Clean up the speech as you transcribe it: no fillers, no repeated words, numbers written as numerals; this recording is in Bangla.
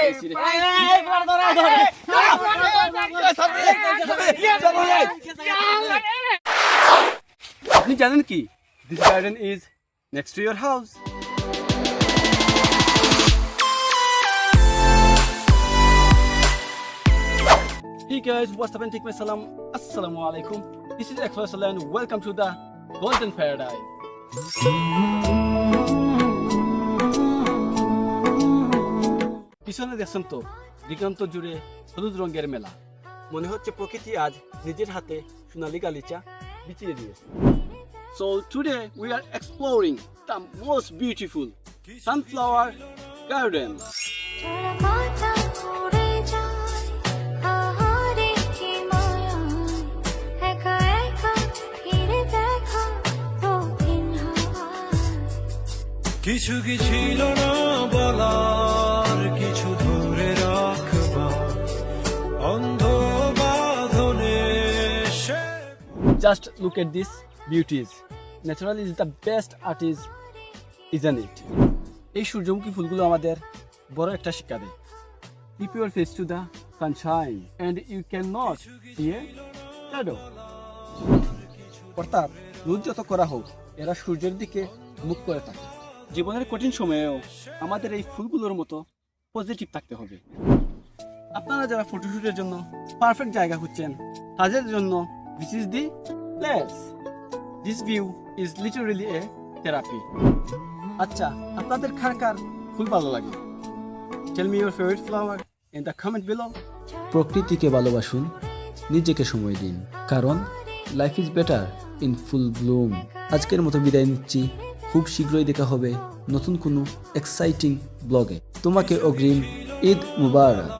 গেছি রে। আপনি জানেন কি, this garden is next to your house. Hey guys, what's up and take my salam. Assalamu alaikum. This is Express and welcome to the Golden Paradise. পিছনে দেখছেন তো দিগন্ত জুড়ে হলুদ রঙের মেলা। মনে হচ্ছে প্রকৃতি আজ নিজের হাতে সোনালী গালিচা বিছিয়ে দিয়েছে। So today we are exploring the most beautiful sunflower garden. কিছু কি ছিল না বলার, কিছু ধরে রাখবার অন্ধ বাঁধনে। Just look at these beauties. Natural is the best artist, isn't it? এই সূর্যমুখী ফুলগুলো আমাদের বড় একটা শিক্ষা দেয়। Keep your face to the sunshine and you cannot see a shadow. অর্থাৎ রোদ যত করা হোক, এরা সূর্যের দিকে মুখ করে থাকে। জীবনের কঠিন সময়েও আমাদের এই ফুলগুলোর মতো পজিটিভ থাকতে হবে। আপনারা যারা ফটোশুটের জন্য পারফেক্ট জায়গা খুঁজছেন, তাদের জন্য this is the place. This view is literally a therapy. আচ্ছা, আপনাদের কার ফুল ভালো লাগে? Tell me your favourite flower in the comment below. প্রকৃতিকে ভালোবাসুন, নিজেকে সময় দিন, কারণ life is better in full bloom. আজকের মতো বিদায় নিচ্ছি। খুব শীঘ্রই দেখা হবে নতুন কোনো এক্সাইটিং ব্লগে। তোমাকে অগ্রিম ঈদ মুবারক।